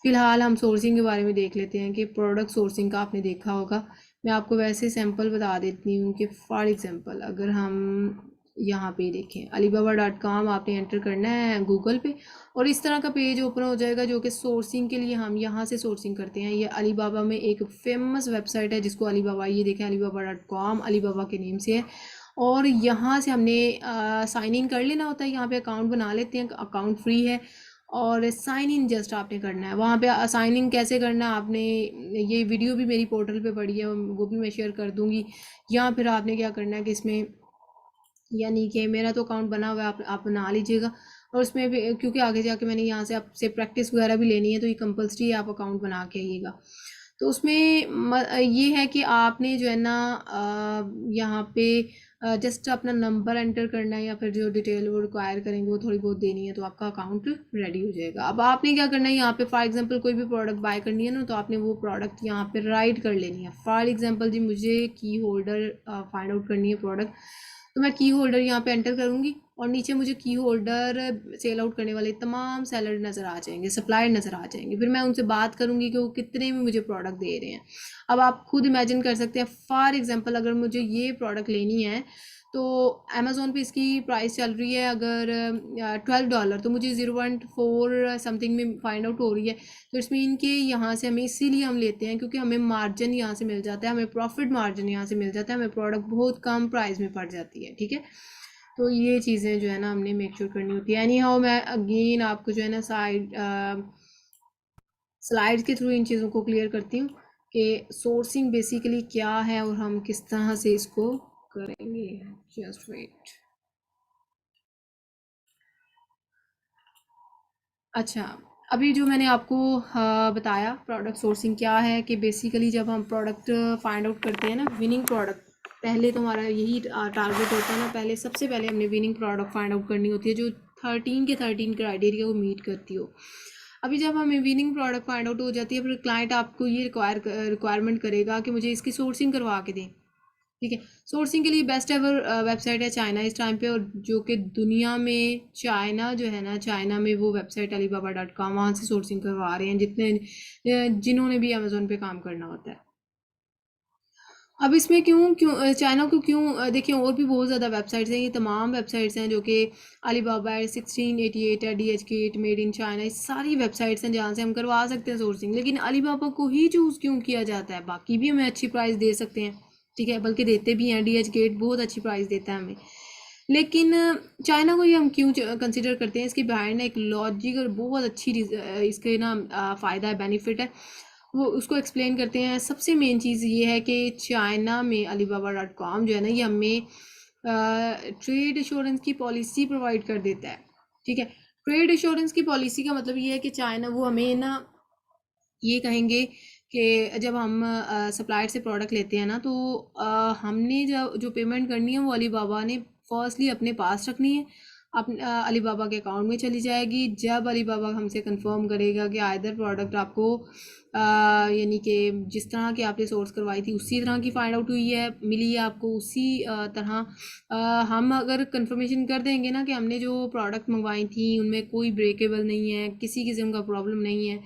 फ़िलहाल हम सोर्सिंग के बारे में देख लेते हैं कि प्रोडक्ट सोर्सिंग का आपने देखा होगा। मैं आपको वैसे सैम्पल बता देती हूँ कि फॉर एग्ज़ाम्पल अगर हम यहाँ पे देखें alibaba.com आपने एंटर करना है गूगल पे और इस तरह का पेज ओपन हो जाएगा जो कि सोर्सिंग के लिए हम यहाँ से सोर्सिंग करते हैं। ये अलीबाबा में एक फेमस वेबसाइट है जिसको अलीबाबा, ये देखें alibaba.com अलीबाबा के नेम से है और यहाँ से हमने साइन इन कर लेना होता है। यहाँ पे अकाउंट बना लेते हैं, अकाउंट फ्री है और साइन इन जस्ट आपने करना है। वहाँ पे साइन इन कैसे करना है आपने, ये वीडियो भी मेरी पोर्टल पे पड़ी है, वो भी मैं शेयर कर दूँगी। या फिर आपने क्या करना है कि इसमें यानी कि मेरा तो अकाउंट बना हुआ है, आप बना लीजिएगा। और उसमें भी क्योंकि आगे जाके मैंने यहाँ से आपसे प्रैक्टिस वगैरह भी लेनी है तो ये कंपल्सरी है, आप अकाउंट बना के आइएगा। तो उसमें ये है कि आपने जो है ना यहाँ पे जस्ट अपना नंबर एंटर करना है या फिर जो डिटेल वो रिक्वायर करेंगे वो थोड़ी बहुत देनी है तो आपका अकाउंट रेडी हो जाएगा। अब आपने क्या करना है, यहाँ पे फॉर एग्जांपल कोई भी प्रोडक्ट बाय करनी है ना तो आपने वो प्रोडक्ट यहाँ पे राइट कर लेनी है। फॉर एग्जांपल जी मुझे की होल्डर फाइंड आउट करनी है प्रोडक्ट, तो मैं की होल्डर यहाँ पे एंटर करूँगी और नीचे मुझे की होल्डर सेल आउट करने वाले तमाम सेलर नज़र आ जाएंगे, सप्लायर नज़र आ जाएंगे। फिर मैं उनसे बात करूँगी कि वो कितने में मुझे प्रोडक्ट दे रहे हैं। अब आप खुद इमेजिन कर सकते हैं, फॉर एग्जांपल अगर मुझे ये प्रोडक्ट लेनी है तो अमेज़ोन पे इसकी प्राइस चल रही है अगर $12, तो मुझे 0.4 समथिंग में फाइंड आउट हो रही है। तो इट्स मीन कि यहाँ से हमें इसीलिए हम लेते हैं क्योंकि हमें मार्जिन यहाँ से मिल जाता है, हमें प्रॉफिट मार्जिन यहाँ से मिल जाता है, हमें प्रोडक्ट बहुत कम प्राइस में पड़ जाती है, ठीक है। तो ये चीज़ें जो है ना हमने मेक श्योर करनी होती है। एनी हाउ मैं अगेन आपको जो है ना स्लाइड्स के थ्रू इन चीज़ों को क्लियर करती हूँ कि सोर्सिंग बेसिकली क्या है और हम किस तरह से इसको करेंगे। Just wait. अच्छा, अभी जो मैंने आपको बताया प्रोडक्ट सोर्सिंग क्या है, कि बेसिकली जब हम प्रोडक्ट फाइंड आउट करते हैं ना, विनिंग प्रोडक्ट, पहले तो हमारा यही टारगेट होता है ना, पहले सबसे पहले हमने विनिंग प्रोडक्ट फाइंड आउट करनी होती है जो 13 के 13 क्राइटेरिया को मीट करती हो। अभी जब हमें विनिंग प्रोडक्ट फाइंड आउट हो जाती है, फिर क्लाइंट आपको ये रिक्वायरमेंट करेगा कि मुझे इसकी सोर्सिंग करवा के दें। ठीक है, सोर्सिंग के लिए बेस्ट एवर वेबसाइट है चाइना इस टाइम पे, और जो कि दुनिया में चाइना जो है ना, चाइना में वो वेबसाइट alibaba.com, वहाँ से सोर्सिंग करवा रहे हैं जिन्होंने भी अमेजोन पे काम करना होता है। अब इसमें क्यों क्यों चाइना को क्यों देखिए, और भी बहुत ज़्यादा वेबसाइट्स हैं, ये तमाम वेबसाइट्स हैं जो कि अलीबाबा है, 1688 है, DHgate, मेड इन चाइना, ये सारी वेबसाइट्स हैं जहाँ से हम करवा सकते हैं सोर्सिंग। लेकिन अलीबाबा को ही चूज़ क्यों किया जाता है? बाकी भी हमें अच्छी प्राइस दे सकते हैं, ठीक है, बल्कि देते भी हैं, DHgate बहुत अच्छी प्राइस देता है हमें, लेकिन चाइना को ही हम क्यों कंसिडर करते हैं? इसके बिहाइंड एक लॉजिक और बहुत अच्छी इसके ना फ़ायदा है, बेनिफिट है, वो उसको एक्सप्लेन करते हैं। सबसे मेन चीज़ ये है कि चाइना में alibaba.com जो है ना, ये हमें ट्रेड इंश्योरेंस की पॉलिसी प्रोवाइड कर देता है। ठीक है, ट्रेड इंश्योरेंस की पॉलिसी का मतलब ये है कि चाइना वो हमें ना ये कहेंगे कि जब हम सप्लायर से प्रोडक्ट लेते हैं ना, तो हमने जो पेमेंट करनी है वो अलीबाबा ने फर्स्टली अपने पास रखनी है, अलीबाबा के अकाउंट में चली जाएगी। जब अलीबाबा हमसे कंफर्म करेगा कि आइदर प्रोडक्ट आपको यानी कि जिस तरह की आपने सोर्स करवाई थी उसी तरह की फाइंड आउट हुई है, मिली है आपको उसी तरह, हम अगर कंफर्मेशन कर देंगे ना कि हमने जो प्रोडक्ट मंगवाई थी उनमें कोई ब्रेकेबल नहीं है, किसी किस्म का प्रॉब्लम नहीं है,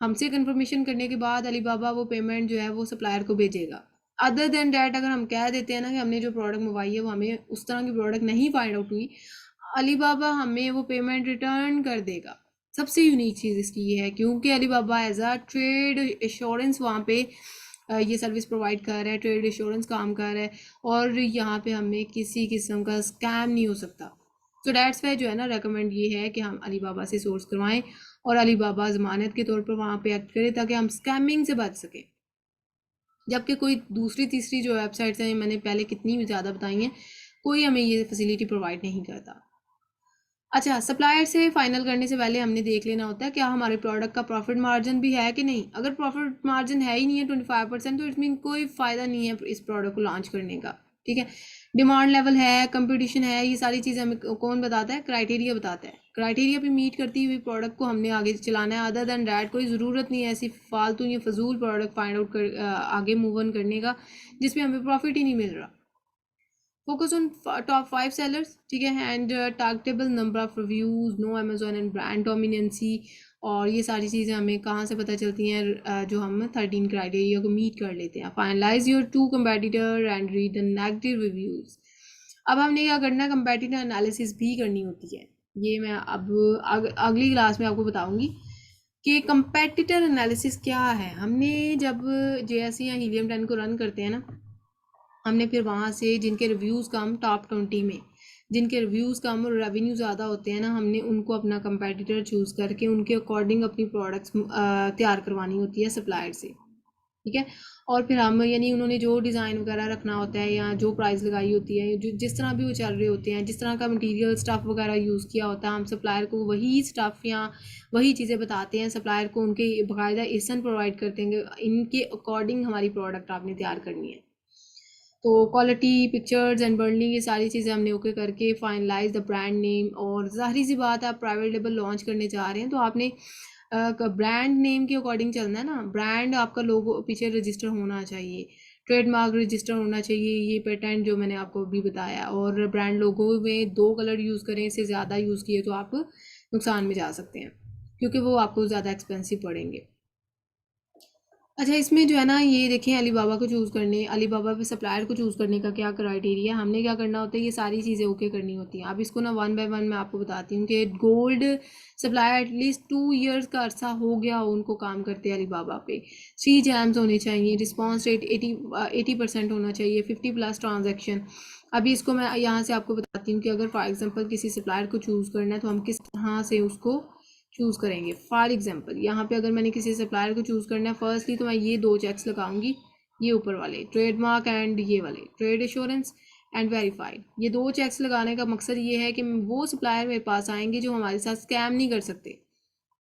हमसे कंफर्मेशन करने के बाद अलीबाबा वो पेमेंट जो है वो सप्लायर को भेजेगा। अदर देन डैट अगर हम कह देते हैं ना कि हमने जो प्रोडक्ट मंगवाई है वो हमें उस तरह की प्रोडक्ट नहीं फाइंड आउट हुई, अलीबाबा हमें वो पेमेंट रिटर्न कर देगा। सबसे यूनिक चीज़ इसकी ये है, क्योंकि Alibaba as a trade insurance वहाँ पे ये सर्विस प्रोवाइड कर रहा है, ट्रेड इंश्योरेंस काम कर रहा है, और यहाँ पे हमें किसी किस्म का स्कैम नहीं हो सकता। तो डैट्स वाई जो है ना, रेकमेंड ये है कि हम अलीबाबा से सोर्स करवाएं, और अलीबाबा ज़मानत के तौर पर वहाँ पे एक्ट करे ताकि हम स्कैमिंग से बच सकें। जबकि कोई दूसरी तीसरी जो वेबसाइट्स हैं, मैंने पहले कितनी ज़्यादा बताई हैं, कोई हमें ये फैसिलिटी प्रोवाइड नहीं करता। अच्छा, सप्लायर से फाइनल करने से पहले हमने देख लेना होता है क्या हमारे प्रोडक्ट का प्रॉफिट मार्जिन भी है कि नहीं। अगर प्रॉफिट मार्जिन है ही नहीं है 25%, तो इट मीन कोई फ़ायदा नहीं है इस प्रोडक्ट को लॉन्च करने का। ठीक है, डिमांड लेवल है, कंपटीशन है, ये सारी चीज़ें हमें कौन बताता है? क्राइटेरिया बताता है। क्राइटेरिया पे मीट करती हुई प्रोडक्ट को हमने आगे चलाना है। अदर दैन डैट कोई ज़रूरत नहीं है ऐसी फालतू या फजूल प्रोडक्ट फाइंड आउट कर आगे मूव ऑन करने का जिसमें हमें प्रॉफिट ही नहीं मिल रहा। फोकस ऑन टॉप 5 सेलर्स, ठीक है, and targetable number of reviews, no Amazon and brand dominancy, और ये सारी चीज़ें हमें कहाँ से पता चलती हैं? जो हम 13 क्राइटेरिया को मीट कर लेते हैं। Finalise your 2 competitor and read the negative reviews. अब हमने क्या करना है? कंपेटिटर एनालिसिस भी करनी होती है। ये मैं अब अगली क्लास में आपको बताऊंगी कि कंपेटिटर एनालिसिस क्या है। हमने जब JSE या हीलियम 10 को रन करते हैं ना, हमने फिर वहाँ से जिनके रिव्यूज़ कम, टॉप 20 में जिनके रिव्यूज़ कम और रेवेन्यू ज़्यादा होते हैं ना, हमने उनको अपना कंपेटिटर चूज़ करके उनके अकॉर्डिंग अपनी प्रोडक्ट्स तैयार करवानी होती है सप्लायर से। ठीक है, और फिर हम यानी उन्होंने जो डिज़ाइन वगैरह रखना होता है या जो प्राइस लगाई होती है, जो जिस तरह भी वो चल रहे होते हैं, जिस तरह का मटेरियल स्टफ़ वगैरह यूज़ किया होता है, हम सप्लायर को वही स्टफ़ या वही चीज़ें बताते हैं, सप्लायर को उनके बाकायदा एसन प्रोवाइड करते हैं, इनके अकॉर्डिंग हमारी प्रोडक्ट आपने तैयार करनी है। तो क्वालिटी, पिक्चर्स एंड बर्निंग, ये सारी चीज़ें हमने ओके करके फाइनलाइज द ब्रांड नेम। और ज़ाहिर सी बात है, आप प्राइवेट लेबल लॉन्च करने जा रहे हैं तो आपने ब्रांड नेम के अकॉर्डिंग चलना है ना। ब्रांड आपका लोगो पीछे रजिस्टर होना चाहिए, ट्रेडमार्क रजिस्टर होना चाहिए, ये पेटेंट जो मैंने आपको अभी बताया। और ब्रांड लोगो में 2 कलर यूज़ करें, इससे ज़्यादा यूज़ किए तो आप नुकसान में जा सकते हैं, क्योंकि वो आपको ज़्यादा एक्सपेंसिव पड़ेंगे। अच्छा, इसमें जो है ना, ये देखें अलीबाबा को चूज़ करने, अलीबाबा पे सप्लायर को चूज़ करने का क्या क्राइटेरिया, हमने क्या करना होता है, ये सारी चीज़ें ओके करनी होती हैं। अब इसको ना 1 बाय 1 मैं आपको बताती हूँ कि गोल्ड सप्लायर एटलीस्ट 2 ईयर्स का अरसा हो गया हो उनको काम करते हैं अलीबाबा पे, 3 जैम्स होने चाहिए, रिस्पॉन्स रेट 80% होना चाहिए, 50+ ट्रांजेक्शन, अभी इसको मैं यहाँ से आपको बताती हूँ कि अगर फॉर एग्जांपल किसी सप्लायर को चूज़ करना है तो हम किस तरह से उसको चूज़ करेंगे। फॉर एग्जांपल यहाँ पे अगर मैंने किसी सप्लायर को चूज़ करना है, फर्स्टली तो मैं ये 2 चेक्स लगाऊंगी, ये ऊपर वाले ट्रेडमार्क एंड ये वाले ट्रेड एश्योरेंस एंड वेरीफाइड। ये 2 चेक्स लगाने का मकसद ये है कि वो सप्लायर मेरे पास आएंगे जो हमारे साथ स्कैम नहीं कर सकते।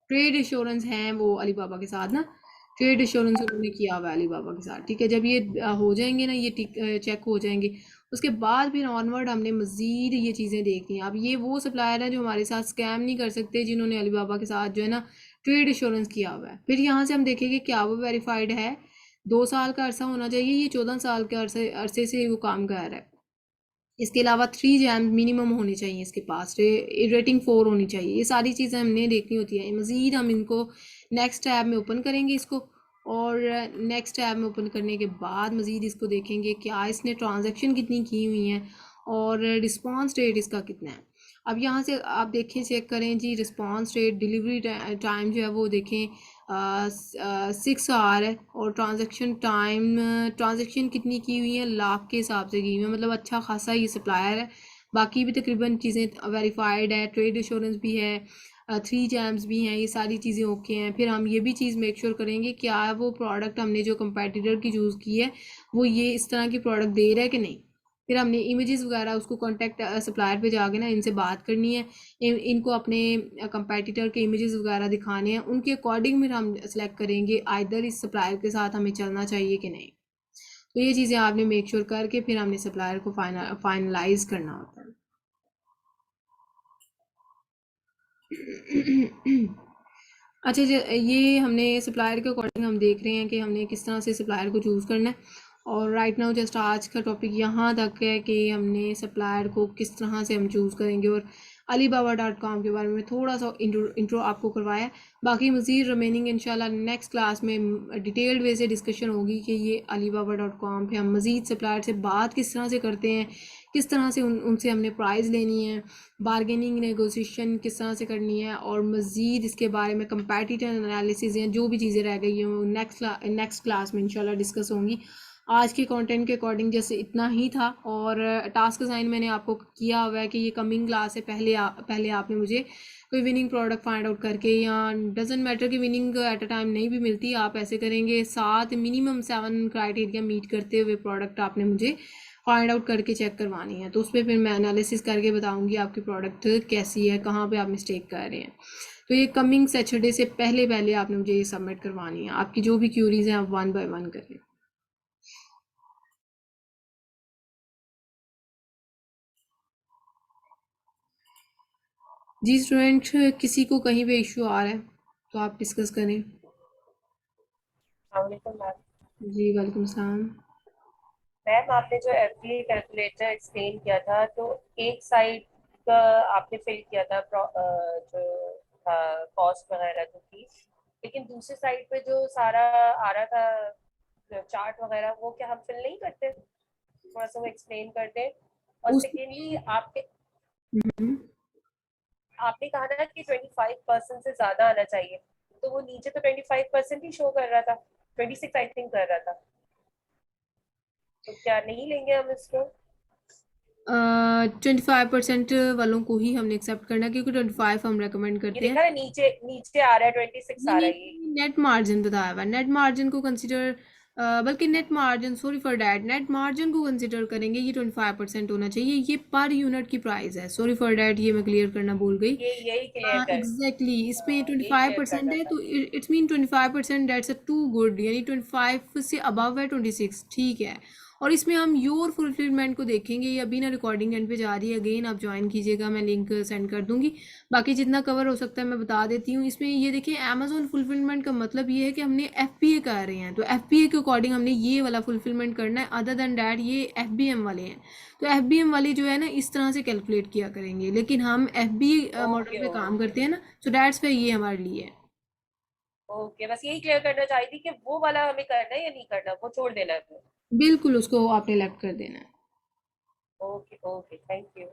ट्रेड इंश्योरेंस हैं वो अलीबाबा के साथ ना, ट्रेड इंश्योरेंस उन्होंने किया हुआ है अलीबाबा के साथ, ठीक है। जब ये हो जाएंगे ना, ये चेक हो जाएंगे, उसके बाद फिर ऑनवर्ड हमने मज़ीद ये चीज़ें देखनी है। अब ये वो सप्लायर हैं जो हमारे साथ स्कैम नहीं कर सकते, जिन्होंने अलीबाबा के साथ जो है ना ट्रेड इंश्योरेंस किया हुआ है। फिर यहाँ से हम देखेंगे क्या वो वेरीफाइड है, 2 साल का अरसा होना चाहिए, ये 14 साल के अरसे से वो काम कर रहा है। इसके अलावा 3 जैम मिनिमम होने चाहिए इसके पास, रेटिंग 4 होनी चाहिए। ये सारी चीज़ें हमने देखनी होती हैं। मज़ीद हम इनको नेक्स्ट टैब में ओपन करेंगे इसको, और नेक्स्ट टैब में ओपन करने के बाद मज़ीद इसको देखेंगे क्या इसने ट्रांजैक्शन कितनी की हुई हैं और रिस्पांस रेट इसका कितना है। अब यहाँ से आप देखें, चेक करें जी, रिस्पांस रेट, डिलीवरी टाइम जो है वो देखें 6 आवर है, और ट्रांजैक्शन कितनी की हुई है, लाख के हिसाब से की हुई है, मतलब अच्छा खासा ये सप्लायर है। बाकी भी तकरीबन चीज़ें वेरीफाइड है, ट्रेड इंश्योरेंस भी है, 3 जैम्स भी हैं, ये सारी चीज़ें ओके हैं। फिर हम ये भी चीज़ मेक श्योर करेंगे क्या वो प्रोडक्ट हमने जो कंपेटिटर की चूज़ की है वो ये इस तरह की प्रोडक्ट दे रहा है कि नहीं। फिर हमने इमेजेस वगैरह उसको कॉन्टैक्ट सप्लायर पे जाके ना इनसे बात करनी है, इनको अपने कंपेटिटर के इमेजेस वगैरह दिखाने हैं, उनके अकॉर्डिंग फिर हम सेलेक्ट करेंगे आइदर इस सप्लायर के साथ हमें चलना चाहिए कि नहीं। तो ये चीज़ें आपने मेक श्योर करके फिर हमने सप्लायर को फाइनलाइज करना होता है। अच्छा, ये हमने सप्लायर के अकॉर्डिंग हम देख रहे हैं कि हमने किस तरह से सप्लायर को चूज़ करना है। और राइट नाउ जस्ट आज का टॉपिक यहाँ तक है कि हमने सप्लायर को किस तरह से हम चूज़ करेंगे, और alibaba.com के बारे में थोड़ा सा इंट्रो आपको करवाया। बाकी मज़ीद रिमेनिंग इंशाल्लाह नेक्स्ट क्लास में डिटेल्ड वे से डिस्कशन होगी कि ये alibaba.com पे हम मज़ीद सप्लायर से बात किस तरह से करते हैं, किस तरह से उनसे हमने प्राइस लेनी है, बारगेनिंग नेगोशिएशन किस तरह से करनी है, और मज़ीद इसके बारे में कंपैटिटिव एनालिसिस हैं, जो भी चीज़ें रह गई हैं वो नेक्स्ट क्लास में इंशाल्लाह डिस्कस होंगी। आज के कंटेंट के अकॉर्डिंग जैसे इतना ही था, और टास्क असाइन मैंने आपको किया हुआ है कि ये कमिंग क्लास से पहले आपने मुझे कोई विनिंग प्रोडक्ट फाइंड आउट करके, या डजेंट मैटर कि विनिंग एट अ टाइम नहीं भी मिलती, आप ऐसे करेंगे 7 मिनिमम 7 क्राइटेरिया मीट करते हुए प्रोडक्ट आपने मुझे फाइंड आउट करके चेक करवानी है। तो उस पर फिर मैं एनालिसिस करके बताऊंगी आपकी प्रोडक्ट कैसी है, कहाँ पे आप मिस्टेक कर रहे हैं। तो ये कमिंग सैटरडे से पहले आपने मुझे ये सबमिट करवानी है। आपकी जो भी क्यूरीज हैं आप 1 बाय 1 करें। जी स्टूडेंट, किसी को कहीं पे इशू आ रहा है तो आप डिस्कस करें। अस्सलामुअलैकुम मैम। जी वालेकुम सलाम। मैम आपने जो एफडी कैलकुलेटर एक्सप्लेन किया था, तो एक साइड का आपने फिल किया था जो था कॉस्ट वगैरह जो थी, लेकिन दूसरी साइड पे जो सारा आ रहा था चार्ट वगैरह, वो क्या हम फिल नहीं करते? थोड़ा सा वो एक्सप्लेन करते। और उस सेकेंडली हम्म, आपने कहा ना कि 25% से ज्यादा आना चाहिए, तो वो नीचे तो 25% ही शो कर रहा था, 26 आई थिंक कर रहा था, तो क्या नहीं लेंगे हम इसको? 25% वालों को ही हमने एक्सेप्ट करना है, क्योंकि 25 हम रेकमेंड ये करते हैं। देखा है, नीचे नीचे आ रहा है 26 नहीं आ रहा नहीं, है ये। नेट मार्जिन बताया हुआ है, नेट मार्जिन को कंसिडर, बल्कि net margin, sorry for that, net margin को कंसिडर करेंगे। ये 25% होना चाहिए, ये पर यूनिट की प्राइस है, सॉरी फॉर डैट, ये मैं क्लियर करना भूल गई। ये यही क्लियर हाँ कर, एग्जैक्टली, इसमें हाँ यही क्लियर 25% करना है, था। तो it's mean 25% dates a to good, यानी 25 से अबव है 26, ठीक है। और इसमें हम योर फुलफिलमेंट को देखेंगे, ये अभी ना रिकॉर्डिंग एंड पे जा रही है, अगेन आप ज्वाइन कीजिएगा, मैं लिंक सेंड कर दूंगी। बाकी जितना कवर हो सकता है मैं बता देती हूँ। इसमें ये देखिए, अमेजोन फुलफिलमेंट का मतलब ये है कि हमने FBA कर रहे हैं, तो FBA के अकॉर्डिंग हमने ये वाला फुलफिलमेंट करना है। अदर देन डैट ये FBM वाले हैं, तो FBM वाले जो है ना इस तरह से कैलकुलेट किया करेंगे, लेकिन हम FBA मॉडल ओके पे काम ओके करते हैं ना, सो डैट्स वाई ये हमारे लिए है। ओके, बस यही क्लियर करना चाही थी कि वो वाला हमें करना है या नहीं करना, वो छोड़ देना है। बिल्कुल, उसको आपने लेफ्ट कर देना है। Okay okay, thank you.